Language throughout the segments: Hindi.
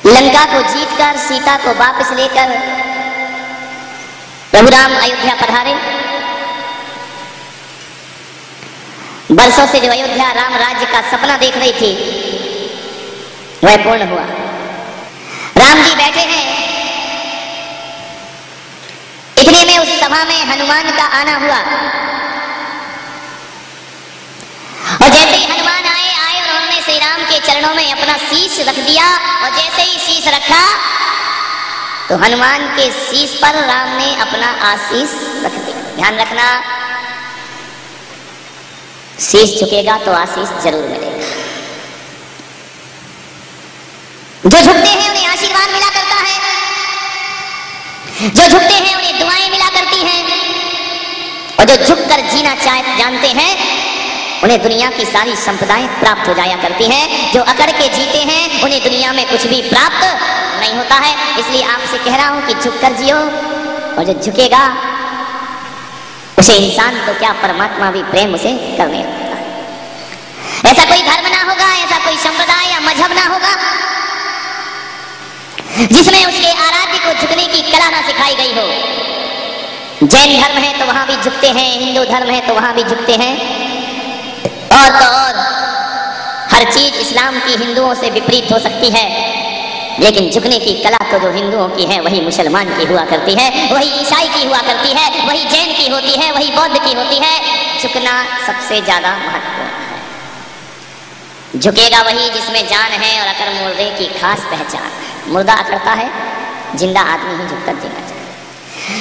लंका को जीतकर सीता को वापस लेकर प्रभु राम अयोध्या पधारे। बरसों से जो अयोध्या राम राज्य का सपना देख रही थी वह पूर्ण हुआ। राम जी बैठे हैं, इतने में उस सभा में हनुमान का आना हुआ और जैसे ही हनुमान आए और उन्होंने श्री राम के चरणों में अपना शीश रख दिया और जैसे ही शीश रखा तो हनुमान के शीश पर राम ने अपना आशीष रख दिया। ध्यान रखना, शीश झुकेगा तो आशीष जरूर मिलेगा। जो झुकते हैं उन्हें आशीर्वाद मिला करता है, जो झुकते हैं उन्हें दुआएं मिला करती हैं और जो झुककर जीना जानते हैं उन्हें दुनिया की सारी संपदाएं प्राप्त हो जाया करती हैं। जो अकड़ के जीते हैं उन्हें दुनिया में कुछ भी प्राप्त नहीं होता है। इसलिए आपसे कह रहा हूं कि झुककर जियो और जो झुकेगा उसे इंसान तो क्या परमात्मा भी प्रेम उसे करने लगता है। ऐसा कोई धर्म ना होगा, ऐसा कोई संप्रदाय या मजहब ना होगा जिसमें उसके आराध्य को झुकने की कला ना सिखाई गई हो। जैन धर्म है तो वहां भी झुकते हैं, हिंदू धर्म है तो वहां भी झुकते हैं, और तो और हर चीज इस्लाम की हिंदुओं से विपरीत हो सकती है, लेकिन झुकने की कला तो जो हिंदुओं की है वही मुसलमान की हुआ करती है, वही ईसाई की हुआ करती है, वही जैन की होती है, वही बौद्ध की होती है। झुकना सबसे ज्यादा महत्वपूर्ण है। झुकेगा वही जिसमें जान है और अकड़ मुर्दे की खास पहचान है। मुर्दा अकड़ता है, जिंदा आदमी ही झुककर जीना चाहिए।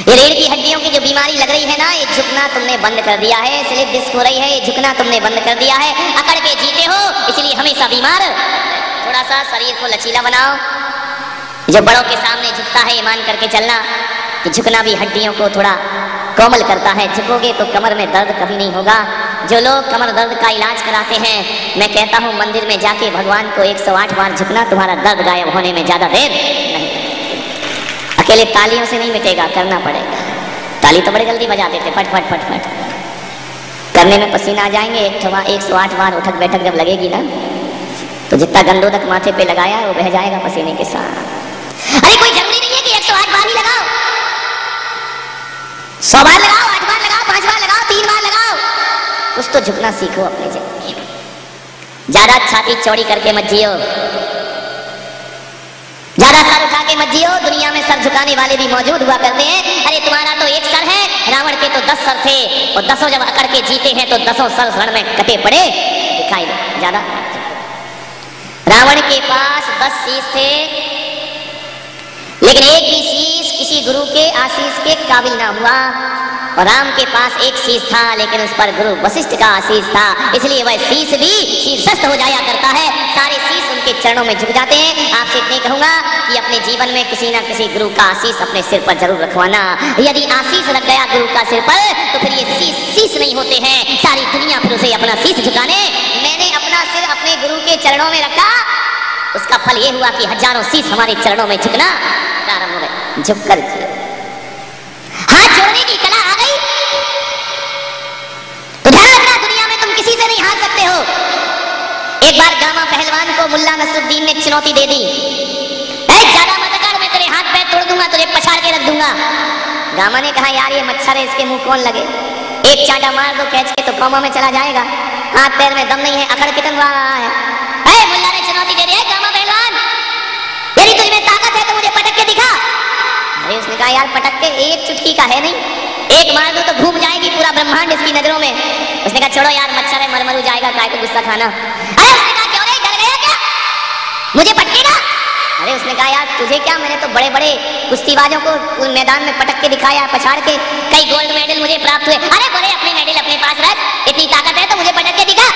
ये रीढ़ की हड्डियों की जो बीमारी लग रही है ना, ये झुकना तुमने बंद कर दिया है। स्लिप डिस्क हो रही है, ये झुकना तुमने बंद कर दिया है। अकड़ के जीते हो इसलिए हमेशा बीमार। थोड़ा सा शरीर को लचीला बनाओ। जो बड़ों के सामने झुकता है ये मान करके चलना कि झुकना भी हड्डियों को थोड़ा कोमल करता है। झुकोगे तो कमर में दर्द कभी नहीं होगा। जो लोग कमर दर्द का इलाज कराते हैं, मैं कहता हूँ मंदिर में जाके भगवान को 108 बार झुकना, तुम्हारा दर्द गायब होने में ज्यादा देर नहीं। अकेले तालियों से नहीं मिटेगा, करना पड़ेगा। ताली तो बड़े जल्दी बजा देते, फट फट फट फट, करने में पसीना आ जाएंगे। 108 बार उठक बैठक जब लगेगी ना तो जितना गंदोदक माथे पे लगाया है वो बह जाएगा पसीने के साथ। अरे कोई जरूरी नहीं है कि 108 बार ही लगाओ, 100 बार लगाओ, 8 बार लगाओ, 5 बार लगाओ, 3 बार लगाओ। कुछ तो झुकना सीखो अपने जिंदगी में। ज्यादा छाती चौड़ी करके मत जियो, ज्यादा सर उठा के मत जियो। दुनिया में सर झुकाने वाले भी मौजूद हुआ करते हैं। अरे तुम्हारा तो एक सर है, रावण के तो 10 सर थे और 10 जब अकड़ के जीते हैं तो 10 सर रण में कटे पड़े दिखाई दे। ज्यादा रावण के पास 10 शीश थे, लेकिन एक भी शीश किसी गुरु के आशीष के काबिल ना हुआ। और राम के पास एक शीश था, लेकिन उस पर गुरु वशिष्ठ का आशीष था, इसलिए वह शीश भी शीर्षस्थ हो जाया करता है। सारे शीश उनके चरणों में झुक जाते हैं। आपसे इतने कहूंगा कि अपने जीवन में किसी ना किसी गुरु का आशीष अपने सिर पर जरूर रखवाना। यदि आशीष रख गया गुरु का सिर पर तो फिर ये शीश नहीं होते हैं, सारी दुनिया फिर उसे अपना शीश झुकाने। मैंने अपना सिर अपने गुरु के चरणों में रखा, उसका फल ये हुआ कि हजारों शीश हमारे चरणों में झुकना प्रारंभ हो गए। झुककर हाथ जोड़ने की कला आ गई तो ध्यान रखना, दुनिया में तुम किसी से नहीं हार सकते हो। एक बार गामा पहलवान को मुल्ला नसरुद्दीन ने चुनौती दे दी, ज्यादा मत कर, मैं तेरे हाथ पैर तोड़ दूंगा, तुझे पछाड़ के रख दूंगा। गामा ने कहा यार ये मच्छर है, इसके मुंह कौन लगे, एक चांटा मार दो कैच के तो कौमा में चला जाएगा, हाथ पैर में दम नहीं है, अकड़ कितना रहा है। मुल्ला ने चुनौती दे दी, गामा पहलवान यदि तुझ में ताकत है तो मुझे पटक के दिखा। अरे उसने कहा यार पटक के एक चुटकी का है नहीं, एक मार दो तो घूम जाएगी पूरा ब्रह्मांड इसकी नजरों में। उसने कहा छोड़ो यार मच्छर है, मर जाएगा, काय को गुस्सा खाना। अरे उसने कहा क्यों नहीं, डर गया क्या, मुझे पटकेगा। अरे उसने कहा यार तुझे क्या, मैंने तो बड़े बड़े कुश्तीबाजों को मैदान में पटक के दिखाया, पछाड़ के, कई गोल्ड मेडल मुझे प्राप्त हुए। अरे बोले अपने मेडल अपने पास रख, इतनी ताकत है तो मुझे पटक के दिखा।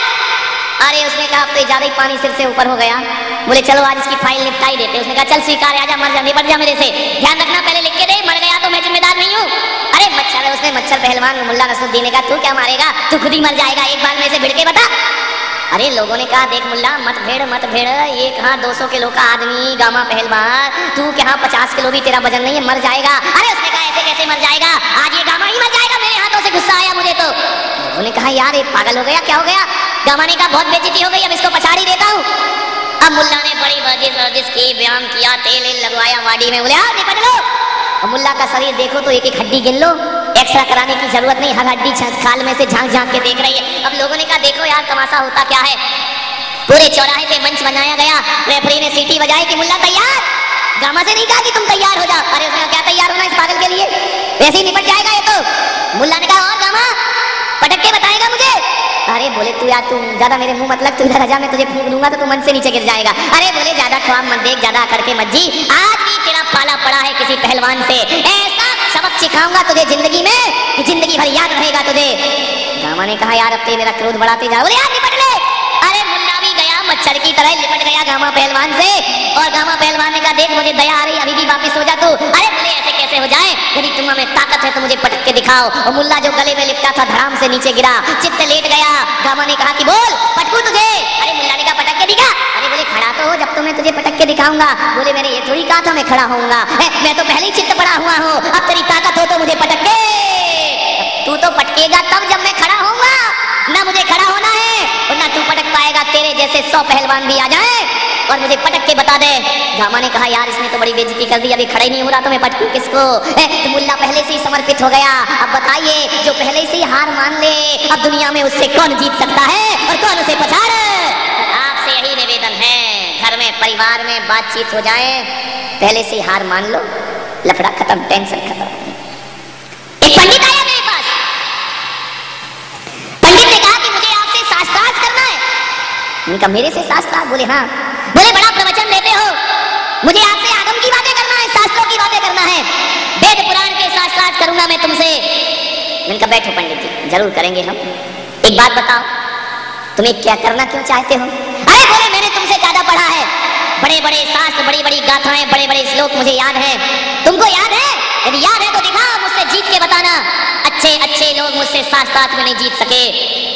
अरे उसने कहा अब तो ज्यादा ही पानी सिर से ऊपर हो गया। बोले चलो आज इसकी फाइल निपटाई देते। उसने कहा चल स्वीकार, आजा मर जा, निपट जा मेरे से, ध्यान रखना पहले लिख के दे, मर गया तो मैं जिम्मेदार नहीं हूँ। अरे मच्छर है, उसने मच्छर पहलवान मुल्ला नसरुद्दीन ने कहा तू क्या मारेगा, तू खुद ही मर जाएगा, एक बार में से भिड़ के बता। अरे लोगों ने कहा देख मुल्ला मत भेड़, ये कहाँ 200 किलो का आदमी गामा पहलवान, तू कहाँ 50 किलो भी तेरा वजन नहीं है, मर जाएगा। अरे उसने कहा ऐसे कैसे मर जाएगा, आज ये गामा ही मर जाएगा, मेरे हाथों से गुस्सा आया मुझे तो। लोगों ने कहा यार ये पागल हो गया, क्या हो गया। गामा ने कहा बहुत बेइज्जती हो गई, अब इसको पछाड़ ही देता हूँ। अब मुल्ला ने बड़ी वर्जिश की, व्यायाम किया, तेल लगवाया बॉडी में, बोले आओ निपट लो। और मुल्ला का शरीर देखो तो एक एक हड्डी गिन लो, एक्सरा कराने की जरूरत नहीं, हर हड्डी खाल में से झांक झांक के देख रही है। अब लोगों ने कहा देखो यार तमाशा होता क्या है। पूरे चौराहे पे मंच बनाया गया, रेफरी ने सीटी बजाई कि मुल्ला तैयार। गामा से नहीं कहा कि तुम तैयार हो जाओ, अरे उसने क्या तैयार होना इस पागल के लिए, वैसे ही निपट जाएगा ये तो। मुल्ला ने कहा और गामा पटक के बताएगा मुझे। अरे बोले तू यार तू ज्यादा मेरे मुंह मत लग, तू इधर आ जा, मैं तुझे फूंक दूंगा तो तू मन से नीचे गिर जाएगा। अरे बोले ज्यादा ख्वाब मत देख, ज्यादा करके मत जी, आज भी तेरा पाला पड़ा है किसी पहलवान से, ऐसा सबक सिखाऊंगा तुझे जिंदगी में कि जिंदगी भर याद रहेगा तुझे। गामा ने कहा यार अब ते मेरा क्रोध बढ़ाते जा, बोले यार निपट ले। अरे मुल्ला भी गया मच्छर की तरह लिपट गया गामा पहलवान से, और गामा पहलवान ने कहा देख मुझे दया आ रही, अभी भी वापस हो जा तू। अरे बोले ऐसे कैसे हो जाए, यदि तुम में ताकत है तो मुझे पटक के दिखाओ। और मुल्ला जो गले में लिपटा था धड़ाम से नीचे गिरा, चित्त लेट गया। गामा ने कहा कि बोल पटकू तुझे। अरे मुल्ला ने कहा पटक के दिखा। अरे बोले खड़ा तो हो, जब तो मैं तुझे पटक के दिखाऊंगा। बोले मैंने ये थोड़ी कहा था मैं खड़ा होऊंगा, मैं तो पहले ही चित्त पड़ा हुआ हूँ, अब तेरी ताकत हो तो मुझे पटक के। तू तो पटकेगा तब जब मैं खड़ा होऊंगा, ना मुझे खड़ा होना है और ना तू पटक पाएगा, तेरे जैसे 100 पहलवान भी आ जाए और मुझे पटक के बता दे। गामा ने कहा यार इसने तो बड़ी बेइज्जती कर दी, अभी खड़ा ही नहीं हो रहा तो मैं पटकूं किसको। तो मुल्ला पहले से ही समर्पित हो गया। अब बताइए जो पहले से ही हार मान ले, अब दुनिया में उससे कौन जीत सकता है और कौन उसे पछाड़। आपसे यही निवेदन है, घर में परिवार में बातचीत हो जाए, पहले से ही हार मान लो, लफड़ा खत्म, टेंशन खत्म। एक पंडित आया मेरे पास, पंडित ने कहा कि मुझे आपसे शास्त्रार्थ करना है। उनका मेरे से शास्त्रार्थ? बोले हाँ। बोले बड़ा प्रवचन देते हो, मुझे आपसे आगम की बातें करना है, शास्त्रों की बातें करना है, वेद पुराण के शास्त्रार्थ करूंगा मैं तुमसे। मैंने कहा बैठो पंडित जी जरूर करेंगे हम, एक बात बताओ तुम्हें क्या करना क्यों चाहते हो। अरे बोले मैंने तुमसे ज्यादा पढ़ा है, बड़े बड़े शास्त्र, बड़ी बड़ी गाथाएं, बड़े बड़े श्लोक मुझे याद है, तुमको याद है? यदि याद है तो दिखाओ, मुझसे जीत के बताना। अच्छे अच्छे लोग मुझसे शास्त्रार्थ में नहीं जीत सके।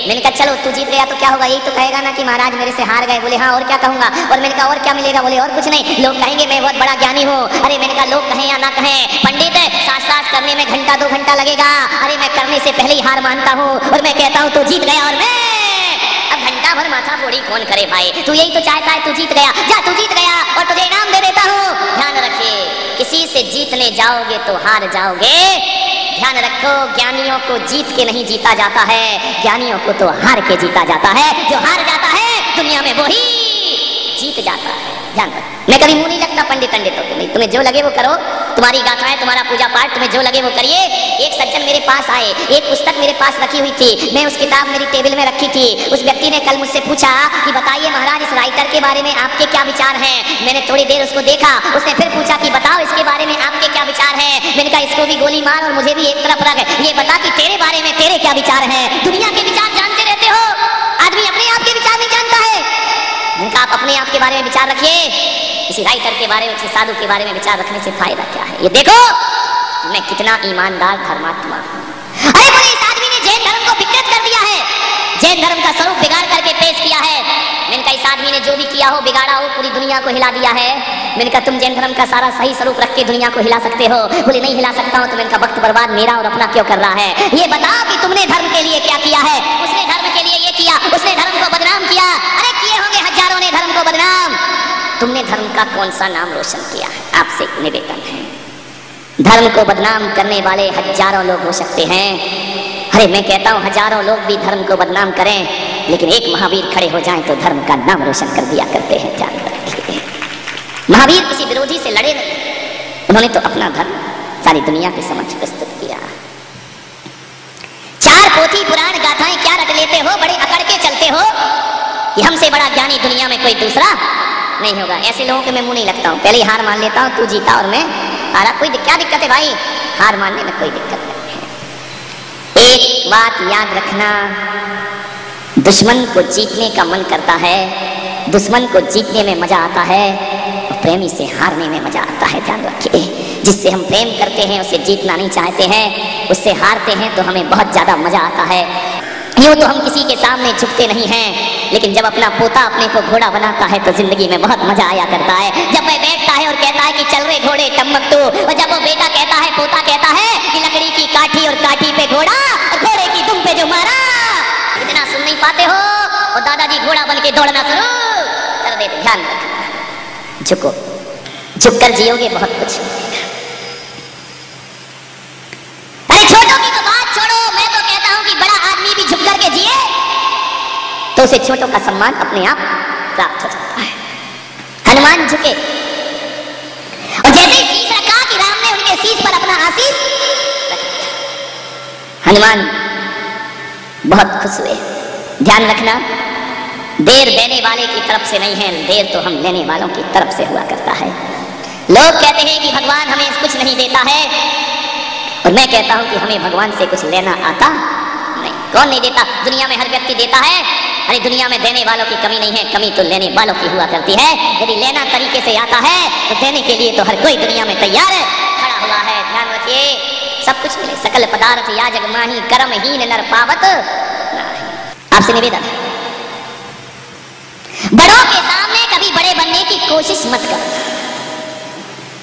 मैंने कहा चलो तू जीत गया तो क्या होगा, यही तो कहेगा ना कि महाराज मेरे से हार गए। बोले हाँ और क्या कहूंगा। और मैंने कहा और क्या मिलेगा। बोले और कुछ नहीं, लोग कहेंगे मैं बहुत बड़ा ज्ञानी हूँ। अरे मैंने कहा लोग कहें या ना कहें, पंडित शास्त्रार्थ करने में घंटा 2 घंटा लगेगा, अरे मैं करने से पहले ही हार मानता हूँ और मैं कहता हूँ तू जीत गया। और मैं अब घंटा भर माथा फोड़ी कौन करे भाई, तू यही तो चाहता है, तू जीत गया, जा तू जीत गया और तुझे इनाम दे देता हूँ। ध्यान रखिए किसी से जीतने जाओगे तो हार जाओगे। ध्यान रखो ज्ञानियों को जीत के नहीं जीता जाता है, ज्ञानियों को तो हार के जीता जाता है। जो हार जाता है दुनिया में वही जीत जाता है। ध्यान रखो, मैं कभी मुंह नहीं लगता पंडित पंडितों को, नहीं तुम्हें जो लगे वो करो, तुम्हारी गाथाएं, तुम्हारा पूजा पाठ, तुम्हें जो लगे वो करिए। एक सज्जन मेरे पास आए, एक पुस्तक मेरे पास रखी हुई थी, मैं उस किताब मेरी टेबल में रखी थी। उस व्यक्ति ने कल मुझसे पूछा कि बताइए महाराज इस राइटर के बारे में आपके क्या विचार हैं। मैंने थोड़ी देर उसको देखा, उसने फिर पूछा कि बताओ इसके बारे में आपके क्या विचार हैं। मैंने कहा इसको भी गोली मार और मुझे भी एक तरफ रख, ये बता कि तेरे बारे में तेरे क्या विचार हैं। दुनिया के विचार जानते रहते हो, आदमी अपने आप के विचार नहीं जानता है। मैंने कहा आप अपने आप के बारे में विचार रखिए, किसी राइटर के बारे में, किसी साधु के बारे में विचार रखने से फायदा क्या है। ये देखो मैं कितना ईमानदार धर्मात्मा हूँ। अरे बोले इस आदमी ने जैन धर्म को विकृत कर दिया है, जैन धर्म का स्वरूप बिगाड़ करके पेश किया है। मैंने कहा इस आदमी ने जो भी किया हो, बिगाड़ा हो, पूरी दुनिया को हिला दिया है। मैंने कहा तुम जैन धर्म का सारा सही स्वरूप रख के दुनिया को हिला सकते हो। बोले नहीं हिला सकता हूँ। तो मैंने कहा वक्त बर्बाद मेरा और अपना क्यों कर रहा है, ये बताओ कि तुमने धर्म के लिए क्या किया है। उसने धर्म के लिए ये किया, उसने धर्म को बदनाम किया। अरे किए होंगे हजारों ने धर्म को बदनाम, तुमने धर्म का कौन सा नाम रोशन किया है। आपसे एक निवेदन है, धर्म को बदनाम करने वाले हजारों लोग हो सकते हैं। अरे मैं कहता हूँ हजारों लोग भी धर्म को बदनाम करें, लेकिन एक महावीर खड़े हो जाएं तो धर्म का नाम रोशन कर दिया करते हैं। जान रखिए महावीर किसी विरोधी से लड़े नहीं, उन्होंने तो अपना धर्म सारी दुनिया के समक्ष प्रस्तुत किया। 4 पोथी पुराण गाथाएं क्या रट लेते हो, बड़े अकड़ के चलते हो कि हमसे बड़ा ज्ञानी दुनिया में कोई दूसरा नहीं होगा। ऐसे लोगों के मैं मुंह नहीं लगता हूँ, पहले ही हार मान लेता हूँ, तू जीता और मैं हारा। कोई क्या दिक्कत है भाई, हार मानने में कोई दिक्कत नहीं है। एक बात याद रखना, दुश्मन को जीतने का मन करता है, दुश्मन को जीतने में मजा आता है, और प्रेमी से हारने में मजा आता है। ध्यान रखिए जिससे हम प्रेम करते हैं उसे जीतना नहीं चाहते हैं, उससे हारते हैं तो हमें बहुत ज्यादा मजा आता है। यूं तो हम किसी के सामने झुकते नहीं हैं, लेकिन जब अपना पोता अपने को घोड़ा बनाता है तो जिंदगी में बहुत मजा आया करता है। जब वह बैठता है और कहता है कि चल रे घोड़े टम्मक तू, और जब वो बेटा कहता है, पोता कहता है कि लकड़ी की काठी और काठी पे घोड़ा और घोड़े की दुम पे जो मारा। इतना सुन नहीं पाते हो, और दादाजी घोड़ा बन के दौड़ना शुरू कर दे दो, ध्यान रखना। झुको, झुककर जियोगे बहुत कुछ मिलेगा। अरे छोटों की तो बात छोड़ो, मैं तो कहता हूं कि बड़ा आदमी भी झुक करके जिए तो उसे छोटों का सम्मान अपने आप प्राप्त हो जाता है। हनुमान झुके और जैसे ही शीश रखा कि राम ने उनके शीश पर अपना आशीष रख दिया। हनुमान बहुत खुश हुए। ध्यान रखना, देर देने वाले की तरफ से नहीं है, देर तो हम लेने वालों की तरफ से हुआ करता है। लोग कहते हैं कि भगवान हमें कुछ नहीं देता है, और मैं कहता हूं कि हमें भगवान से कुछ लेना आता नहीं। कौन नहीं देता? दुनिया में हर व्यक्ति देता है। अरे दुनिया में देने वालों की कमी नहीं है, कमी तो लेने वालों की हुआ करती है। यदि लेना तरीके से आता है तो देने के लिए तो हर कोई दुनिया में तैयार खड़ा हुआ है। ध्यान रखिए, सब कुछ मिले, सकल पदार्थ या जग माही, कर्महीन नर पावत। आपसे निवेदन है, बड़ों के सामने कभी बड़े बनने की कोशिश मत करो।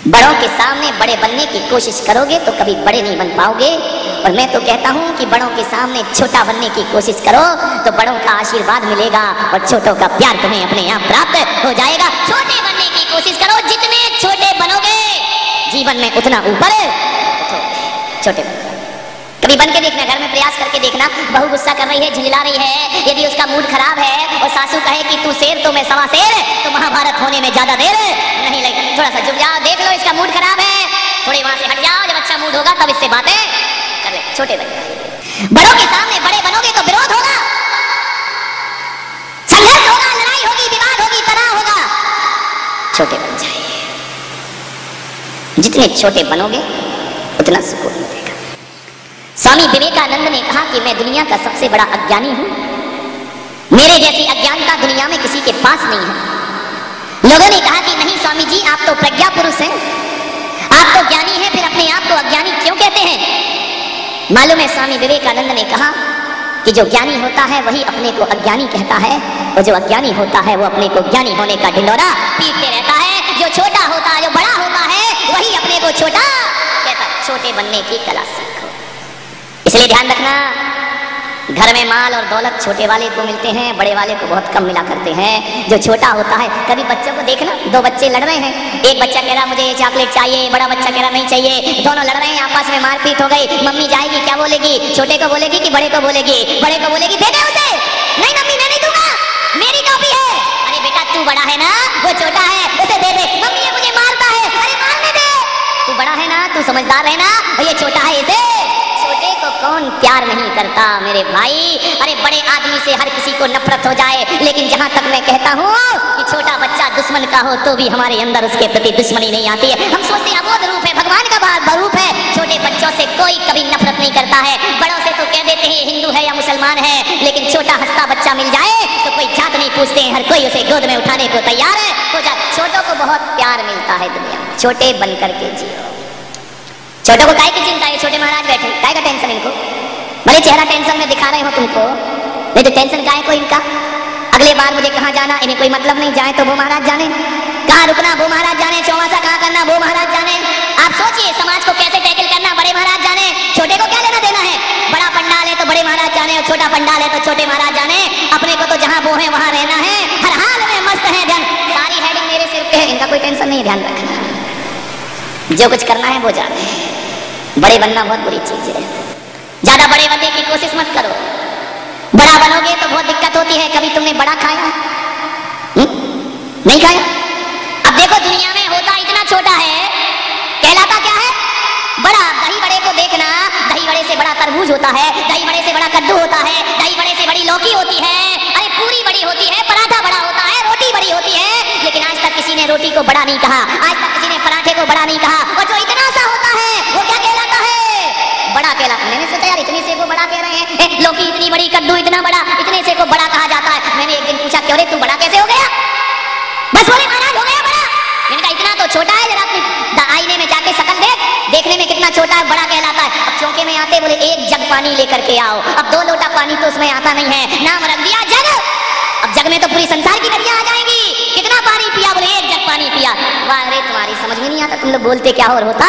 बड़ों के सामने बड़े बनने की कोशिश करोगे तो कभी बड़े नहीं बन पाओगे। और मैं तो कहता हूं कि बड़ों के सामने छोटा बनने की कोशिश करो तो बड़ों का आशीर्वाद मिलेगा और छोटों का प्यार तुम्हें अपने आप प्राप्त हो जाएगा। छोटे बनने की कोशिश करो, जितने छोटे बनोगे जीवन में उतना ऊपर छोटे बन। कभी बन के देखना, घर में प्रयास करके देखना। बहू गुस्सा कर रही है, झिझला रही है, यदि उसका मूड खराब है और सासू कहे कि तू शेर तो मैं सवा शेर, तो महाभारत होने में ज्यादा देर नहीं लगी। थोड़ा सा चुप जाओ, देख लो इसका मूड खराब है, थोड़े वहां से हट जाओ, जब अच्छा मूड होगा तब इससे बातें कर ले। छोटे बन, बड़ों के सामने बड़े बनोगे तो विरोध होगा, संघर्ष होगा, लड़ाई होगी, विवाद होगी, तनाव होगा। छोटे बन जाइए, जितने छोटे बनोगे उतना सुकून मिलेगा। स्वामी विवेकानंद ने कहा कि मैं दुनिया का सबसे बड़ा अज्ञानी हूं, मेरे जैसी अज्ञानता दुनिया में किसी के पास नहीं है। लोगों ने कहा कि नहीं स्वामी जी, आप तो प्रज्ञा पुरुष हैं, आप तो ज्ञानी हैं, फिर अपने आप को अज्ञानी क्यों कहते हैं? मालूम है, स्वामी विवेकानंद ने कहा कि जो ज्ञानी होता है वही अपने को अज्ञानी कहता है, और जो अज्ञानी होता है वो अपने को ज्ञानी होने का ढिंढोरा पीटते रहता है। जो छोटा होता है, जो बड़ा होता है, वही अपने को छोटा कहता है। छोटे बनने की कला सीखो। इसलिए ध्यान रखना, घर में माल और दौलत छोटे वाले को मिलते हैं, बड़े वाले को बहुत कम मिला करते हैं। जो छोटा होता है, कभी बच्चों को देखना, दो बच्चे लड़ रहे हैं, एक बच्चा कह रहा मुझे ये चॉकलेट चाहिए, बड़ा बच्चा कह रहा नहीं चाहिए, दोनों लड़ रहे हैं, आपस में मारपीट हो गई। मम्मी जाएगी, क्या बोलेगी? छोटे को बोलेगी कि बड़े को बोलेगी? बड़े को बोलेगी दे दे उसे। नहीं मम्मी मैं नहीं दूंगा, मेरी कॉपी है। अरे बेटा तू बड़ा है ना, वो छोटा है, उसे दे दे। मम्मी ये मुझे मारता है। अरे मारने दे, तू बड़ा है ना, तू समझदार है ना, ये छोटा है, इसे। छोटे को कौन प्यार नहीं करता मेरे भाई? अरे बड़े आदमी से हर किसी को नफरत हो जाए, लेकिन जहां तक मैं कहता हूं कि छोटा बच्चा दुश्मन का हो तो भी हमारे अंदर उसके प्रति दुश्मनी नहीं आती है। हम सोचते हैं अबोध रूप है, भगवान का रूप है। छोटे बच्चों से कोई कभी नफरत नहीं करता है। बड़ों से तो कह देते हैं हिंदू है या मुसलमान है, लेकिन छोटा हंसता बच्चा मिल जाए तो कोई जात नहीं पूछते हैं, हर कोई उसे गोद में उठाने को तैयार हो जाए। छोटों को बहुत प्यार मिलता है दुनिया में। छोटे बन करके जियो। छोटों को काय की चिंता है? छोटे महाराज बैठे, काय का टेंशन इनको? भले चेहरा टेंशन में दिखा रहे हो तुमको, नहीं तो टेंशन काय को इनका? अगले बार मुझे कहाँ जाना इन्हें कोई मतलब नहीं, जाए तो वो महाराज जाने, कहाँ रुकना वो महाराज जाने, चौमासा कहाँ करना वो महाराज जाने। आप सोचिए समाज को कैसे टैकल करना, बड़े महाराज जाने। छोटे को क्या लेना देना है? बड़ा पंडाल है तो बड़े महाराज जाने, और छोटा पंडाल है तो छोटे महाराज जाने। अपने को तो जहाँ वो है वहाँ रहना है, हर हाल में मस्त है। ध्यान, सारी हेडिंग मेरे सिर पे है, इनका कोई टेंशन नहीं। ध्यान रखना, जो कुछ करना है वो जाने। बड़े बनना बहुत बुरी चीज है, ज्यादा बड़े बनने की कोशिश मत करो। बड़ा बनोगे तो बहुत दिक्कत होती है। कभी तुमने बड़ा खाया? नहीं खाया। अब देखो दुनिया में होता इतना छोटा है, कहलाता क्या है? बड़ा। दही बड़े को देखना, दही बड़े से बड़ा तरबूज होता है, दही बड़े से बड़ा कद्दू होता है, दही बड़े से बड़ी लौकी होती है, अरे पूरी बड़ी होती है, पराठा बड़ा होता है, रोटी बड़ी होती है। लेकिन आज तक किसी ने रोटी को बड़ा नहीं कहा, आज तक किसी ने पराठे को बड़ा नहीं कहा। और जो इतना सा होता है वो क्या कहलाता है? बड़ा कहलाता। मैंने सोचा यार इतने से को बड़ा कह रहे हैं, लौकी इतनी बड़ी, कद्दू इतना बड़ा, इतने से को बड़ा कहा जाता है। मैंने एक दिन पूछा क्यों रे तू बड़ा कैसे हो गया? बस बोले महाराज हो गया बड़ा। मैंने कहा इतना तो छोटा है, जरा अपनी आईने में जाके शकल देख, देखने में कितना छोटा है, बड़ा कहलाता है। अब चौके में आते बोले एक जग पानी लेकर के आओ। अब 2 लोटा पानी तो उसमें आता नहीं है, नाम रख दिया जग। अब जग में तो पूरी संसार की नदियां आ जाएंगी। कितना पानी पिया? बोले एक जग पानी पिया। वाह रे, तुम्हारी समझ में नहीं आता, तुम लोग बोलते क्या और होता?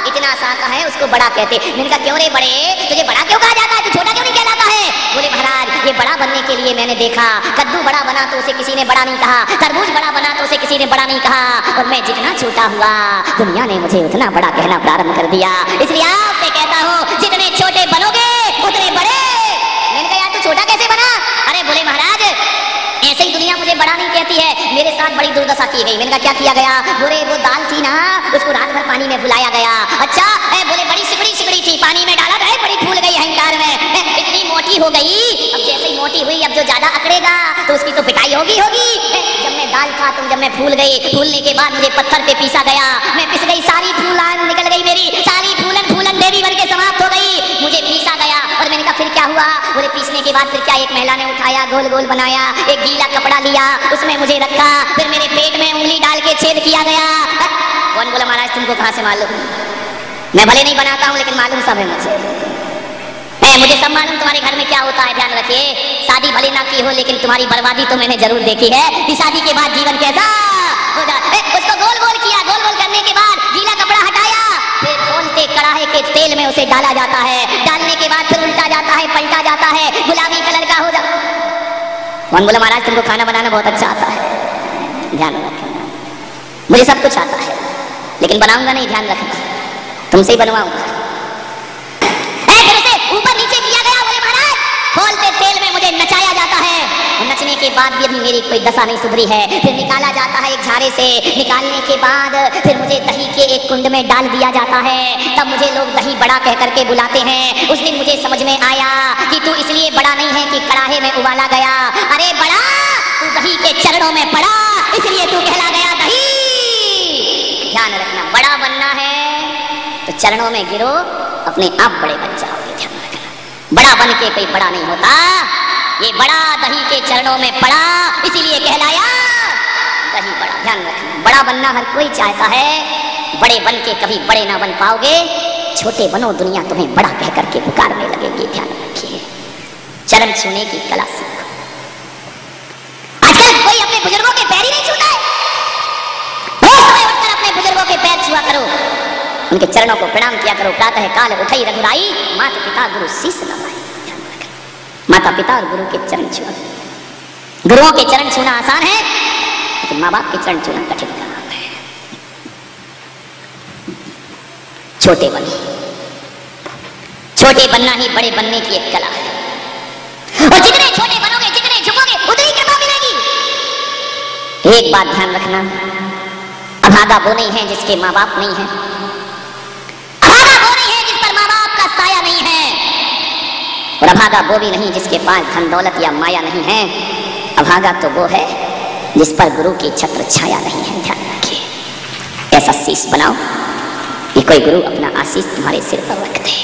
इतना सा का है उसको बड़ा कहते। मैंने कहा क्यों रे बड़े, तुझे बड़ा क्यों कहा जाता है? तू छोटा क्यों नहीं कहलाता है? बोले महाराज ये बड़ा बनने के लिए मैंने देखा, कद्दू बड़ा बना तो उसे किसी ने बड़ा नहीं कहा, तरबूज बड़ा बना तो उसे किसी ने बड़ा नहीं कहा, और मैं जितना छोटा हुआ दुनिया ने मुझे उतना बड़ा कहना प्रारंभ कर दिया। इसलिए आपसे कहता हूँ जितने छोटे बनोगे उतने बड़े। मैंने कहा यार तू छोटा कैसे बना? अरे बोले महाराज ऐसे ही दुनिया मुझे बड़ा नहीं कहती है, मेरे साथ बड़ी दुर्दशा की गई। मैंने कहा क्या किया गया? बोले वो दाल थी ना उसको रात भर पानी में बुलाया गया। अच्छा बोले बड़ी सिकड़ी थी, पानी में डाला था बड़ी फूल गई अहंकार में, इतनी मोटी हो गई। अब जैसे ही मोटी हुई अब जो ज्यादा अकड़ेगा तो उसकी तो पिटाई होगी। जब मैं दाल खा तुम जब मैं फूल गई, फूलने के बाद मुझे पत्थर पे पीसा गया, मैं पिस गई, सारी फूलन निकल गई, मेरी सारी फूलन देवी बन के समाप्त हो गई, मुझे पीसा गया। और मैंने कहा फिर क्या हुआ? बोले पीसने के बाद फिर क्या? एक महिला ने उठाया, गोल गोल बनाया, एक गीला कपड़ा लिया, उसमें मुझे रखा, फिर मेरे पेट में उंगली डाल के छेद किया गया। कौन बोला महाराज तुमको कहां से मालूम? मैं भले नहीं बनाता हूं लेकिन मालूम सब है मुझे सब मालूम तुम्हारे घर में क्या होता है। ध्यान रखिए, शादी भले ना की हो लेकिन तुम्हारी बर्बादी तो मैंने जरूर देखी है कि शादी के बाद जीवन कैसा होगा। उसको गोल गोल किया, गोल गोल करने के बाद गीला कपड़ा हटाया, फिर खोलते कढ़ाई के तेल में उसे डाला जाता है, डालने के बाद फिर उल्टा जाता है, पलटा जाता है, गुलाबी कलर का हो जाता। कौन बोला महाराज तुमको खाना बनाना बहुत अच्छा आता है? ध्यान रखना, मुझे सब कुछ आता है लेकिन बनाऊंगा नहीं, ध्यान रखना, तुमसे ही बनवाऊंगा। ऊपर नीचे किया गया। बोले महाराज खोलते तेल में मुझे नचाया जाता है, नचने के बाद भी अभी मेरी कोई दशा नहीं सुधरी है। फिर निकाला जाता है एक झारे से, निकालने के बाद फिर मुझे दही के एक कुंड में डाल दिया जाता है, तब मुझे लोग दही बड़ा कह करके बुलाते हैं। उस दिन मुझे समझ में आया कि तू इसलिए बड़ा नहीं है कि कड़ाहे में उबाला गया, अरे बड़ा तू दही के चरणों में पड़ा इसलिए तू कहला गया दही। ध्यान रखना, बड़ा बनना है तो चरणों में गिरो, अपने आप बड़े बन जाओगे। ध्यान रखना, बड़ा बन के कोई बड़ा नहीं होता, ये बड़ा दही के चरणों में पड़ा इसीलिए कहलाया दही बड़ा। ध्यान रखना, बड़ा बनना हर कोई चाहता है, बड़े बन के कभी बड़े ना बन पाओगे, छोटे बनो दुनिया तुम्हें बड़ा कह करके पुकारने लगेगी। ध्यान रखिए, चरण छूने की कला सीखो। आजकल कोई अपने बुजुर्गों के पैर ही नहीं छूता है, उठकर अपने बुजुर्गों के पैर छुआ करो, उनके चरणों को प्रणाम किया करो। प्रातः काल उठाई रघुराई, माता पिता गुरु शीस नवाई। माता पिता और गुरु के चरण छुआ। गुरुओं के चरण छूना आसान है लेकिन माँ बाप के चरण छूना कठिन काम है। छोटे बनो, छोटे बनना ही बड़े बनने की एक कला है, और जितने छोटे बनोगे जितने झुकोगे उतनी कृपा मिलेगी। एक बात ध्यान रखना, अभागा वो नहीं है जिसके माँ बाप नहीं है, अभागा वो नहीं है जिस पर माँ बाप का साया नहीं है, और अभागा वो भी नहीं जिसके पास धन दौलत या माया नहीं है। अभागा तो वो है जिस पर गुरु की छत्र छाया नहीं है। ध्यान रखिए, ऐसा शीश बनाओ कि कोई गुरु अपना आशीष तुम्हारे सिर पर रख दे।